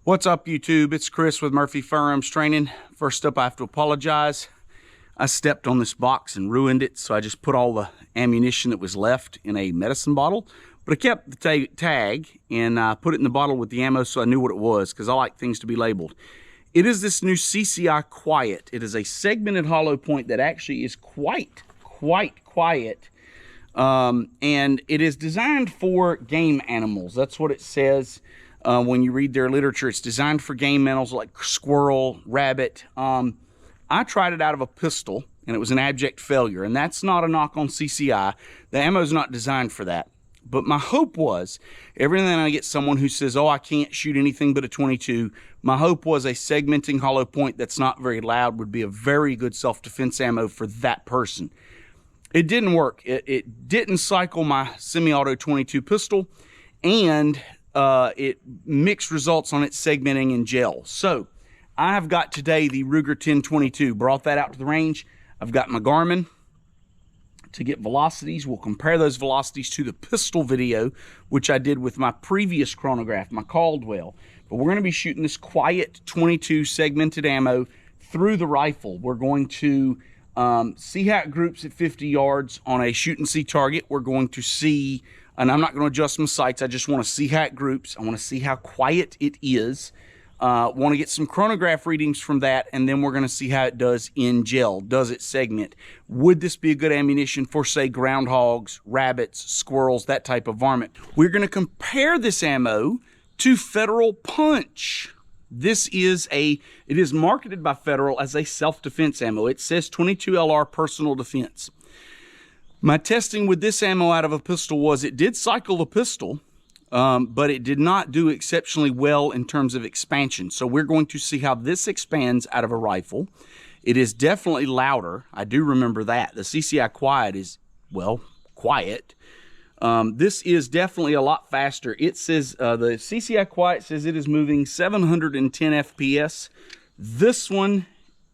What's up, YouTube? It's Chris with Murphy Firearms Training. First up, I have to apologize. I stepped on this box and ruined it, so I just put all the ammunition that was left in a medicine bottle. But I kept the tag and put it in the bottle with the ammo so I knew what it was, because I like things to be labeled. It is this new CCI Quiet. It is a segmented hollow point that actually is quite quiet. And it is designed for game animals. That's what it says. When you read their literature, it's designed for game animals like squirrel, rabbit. I tried it out of a pistol, and it was an abject failure. And that's not a knock on CCI. The ammo is not designed for that. But my hope was, every now and then I get someone who says, oh, I can't shoot anything but a 22. My hope was a segmenting hollow point that's not very loud would be a very good self-defense ammo for that person. It didn't work. It didn't cycle my semi-auto 22 pistol, and it mixed results on its segmenting in gel. So I've got today the Ruger 1022. Brought that out to the range. I've got my Garmin to get velocities. We'll compare those velocities to the pistol video, which I did with my previous chronograph, my Caldwell. But we're going to be shooting this Quiet 22 segmented ammo through the rifle. We're going to see how it groups at 50 yards on a shoot and see target. We're going to see, and I'm not going to adjust my sights, I just want to see how it groups. I want to see how quiet it is. Want to get some chronograph readings from that, and then we're going to see how it does in gel. Does it segment? Would this be a good ammunition for, say, groundhogs, rabbits, squirrels, that type of varmint? We're going to compare this ammo to Federal Punch. It is marketed by Federal as a self-defense ammo. It says 22 LR personal defense. My testing with this ammo out of a pistol was it did cycle the pistol, but it did not do exceptionally well in terms of expansion. So we're going to see how this expands out of a rifle. It is definitely louder. I do remember that. The CCI Quiet is, well, quiet. This is definitely a lot faster. It says, the CCI Quiet says it is moving 710 FPS. This one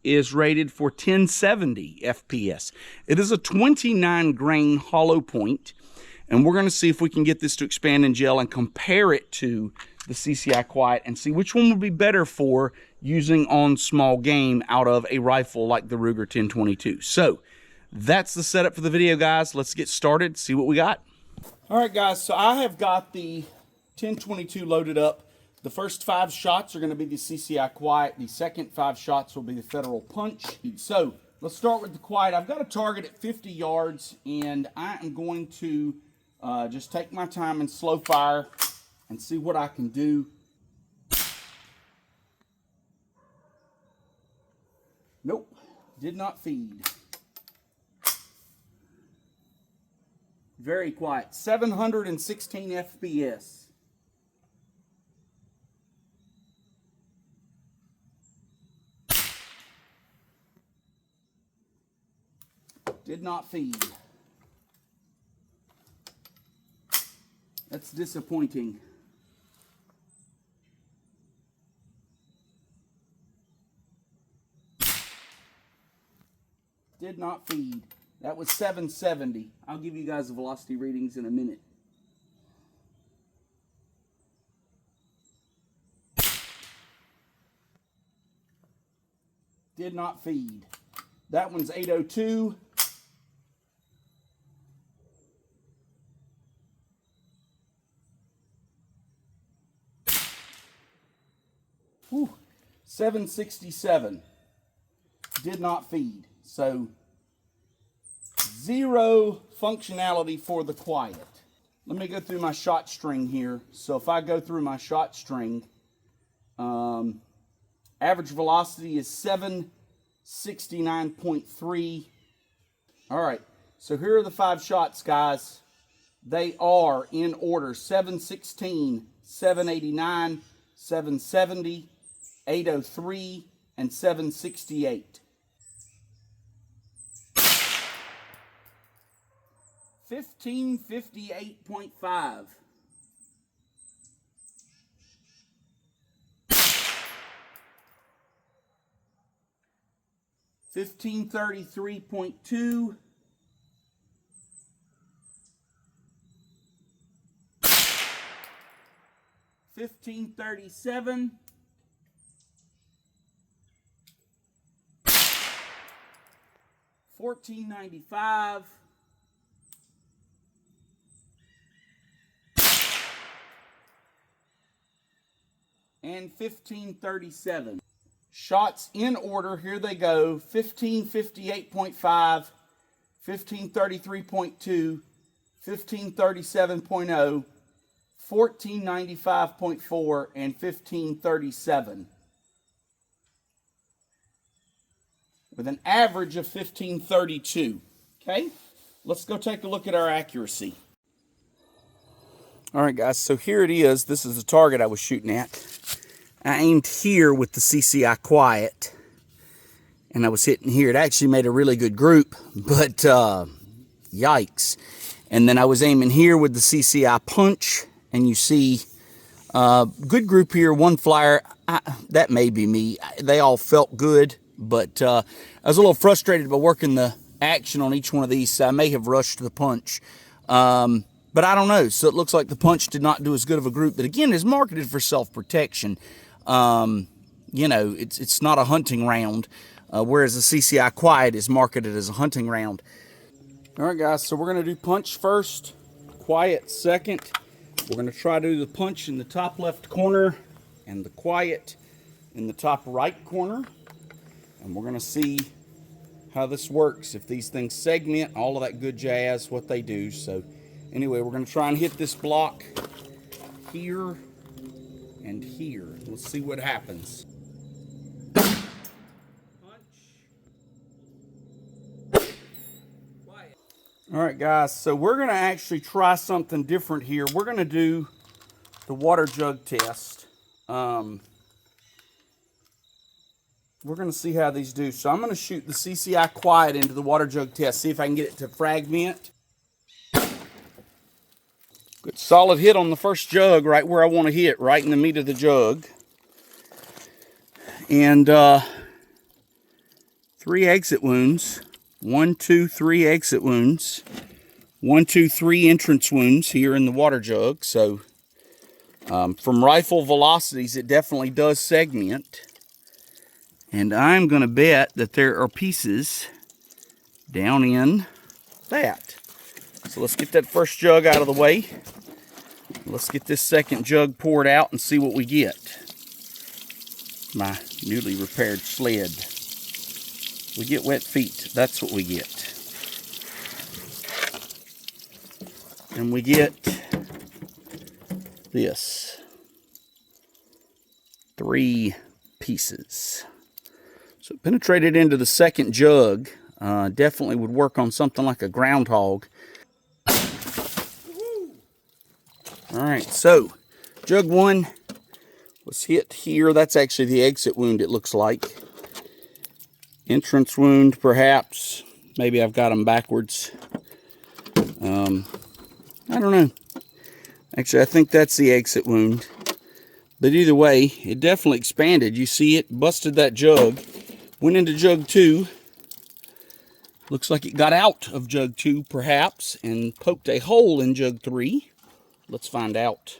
is rated for 1070 FPS. It is a 29 grain hollow point, and we're going to see if we can get this to expand in gel and compare it to the CCI Quiet and see which one would be better for using on small game out of a rifle like the Ruger 1022. So that's the setup for the video, guys. Let's get started, see what we got. All right, guys, so I have got the 1022 loaded up. The first 5 shots are going to be the CCI Quiet. The second 5 shots will be the Federal Punch. So let's start with the Quiet. I've got a target at 50 yards, and I am going to just take my time and slow fire and see what I can do. Nope, did not feed. Very quiet. 716 FPS. Did not feed. That's disappointing. Did not feed. That was 770. I'll give you guys the velocity readings in a minute. Did not feed. That one's 802. Whew. 767. Did not feed. So 0 functionality for the Quiet. Let me go through my shot string here. So if I go through my shot string, average velocity is 769.3. All right, so here are the 5 shots, guys. They are in order: 716, 789, 770, 803, and 768. 1558.5. 1533.2. 1537. 1495. And 1537. Shots in order, here they go. 1558.5, 1533.2, 1537.0, 1495.4, and 1537. With an average of 1532. Okay, let's go take a look at our accuracy. All right, guys, so here it is. This is the target I was shooting at. I aimed here with the CCI Quiet, and I was hitting here. It actually made a really good group, but yikes. And then I was aiming here with the CCI Punch, and you see good group here, one flyer. That may be me. They all felt good, but I was a little frustrated by working the action on each one of these, so I may have rushed the Punch. But I don't know. So it looks like the Punch did not do as good of a group, but again, is marketed for self-protection. You know, it's not a hunting round, whereas the CCI Quiet is marketed as a hunting round. All right, guys, so we're going to do Punch first, Quiet second. We're going to try to do the Punch in the top left corner and the Quiet in the top right corner. And we're going to see how this works, if these things segment, all of that good jazz, what they do. So anyway, we're going to try and hit this block here and here. Let's see what happens. Punch. Quiet. All right, guys, so we're going to actually try something different here. We're going to do the water jug test. We're going to see how these do. So I'm going to shoot the CCI Quiet into the water jug test, see if I can get it to fragment. Good solid hit on the first jug, right where I want to hit, right in the meat of the jug. And 3 exit wounds. 1, 2, 3 exit wounds. 1, 2, 3 entrance wounds here in the water jug. So from rifle velocities, it definitely does segment. And I'm going to bet that there are pieces down in that. So let's get that first jug out of the way. Let's get this second jug poured out and see what we get. My newly repaired sled. We get wet feet. That's what we get. And we get this. 3 pieces. So it penetrated into the second jug. Definitely would work on something like a groundhog. All right, so jug 1 was hit here. That's actually the exit wound, it looks like. Entrance wound, perhaps. Maybe I've got them backwards. I don't know. Actually, I think that's the exit wound. But either way, it definitely expanded. You see it busted that jug. Went into jug 2. Looks like it got out of jug 2, perhaps, and poked a hole in jug 3. Let's find out.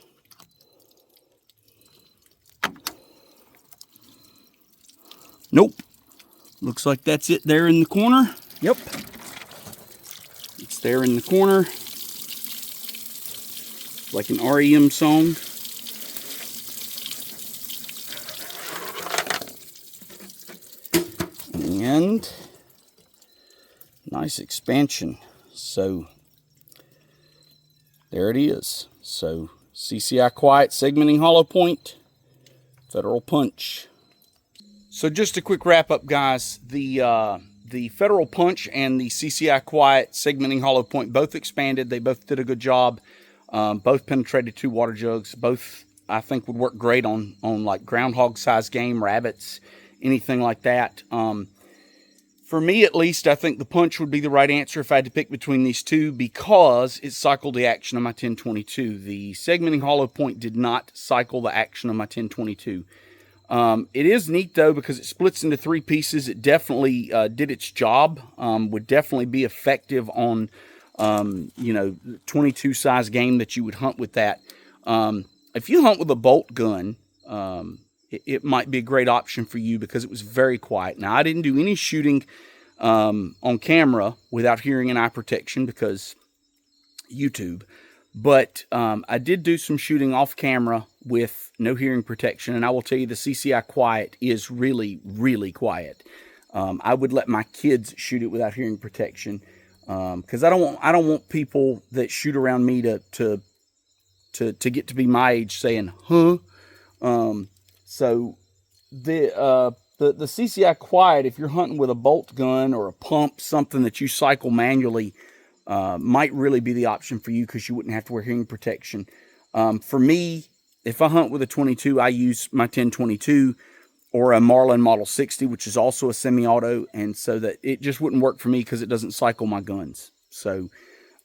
Nope. Looks like that's it there in the corner. Yep. It's there in the corner. Like an REM song. And nice expansion. So there it is. So CCI Quiet, segmenting hollow point, Federal Punch. So just a quick wrap up, guys. The Federal Punch and the CCI Quiet, segmenting hollow point, both expanded. They both did a good job. Both penetrated 2 water jugs. Both, I think, would work great on like groundhog size game, rabbits, anything like that. For me, at least, I think the Punch would be the right answer if I had to pick between these two, because it cycled the action of my 1022. The segmenting hollow point did not cycle the action of my 1022. It is neat, though, because it splits into 3 pieces. It definitely did its job. Would definitely be effective on, 22 size game that you would hunt with that. If you hunt with a bolt gun, it might be a great option for you because it was very quiet. Now, I didn't do any shooting on camera without hearing and eye protection because YouTube. But I did do some shooting off camera with no hearing protection, and I will tell you the CCI quiet is really, really quiet. I would let my kids shoot it without hearing protection because I don't want people that shoot around me to get to be my age saying huh. So the CCI quiet, if you're hunting with a bolt gun or a pump, something that you cycle manually, might really be the option for you because you wouldn't have to wear hearing protection. For me, if I hunt with a 22, I use my 1022 or a Marlin Model 60, which is also a semi-auto, and so that it just wouldn't work for me because it doesn't cycle my guns. So,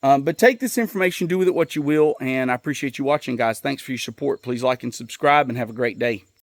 but take this information, do with it what you will, and I appreciate you watching, guys. Thanks for your support. Please like and subscribe, and have a great day.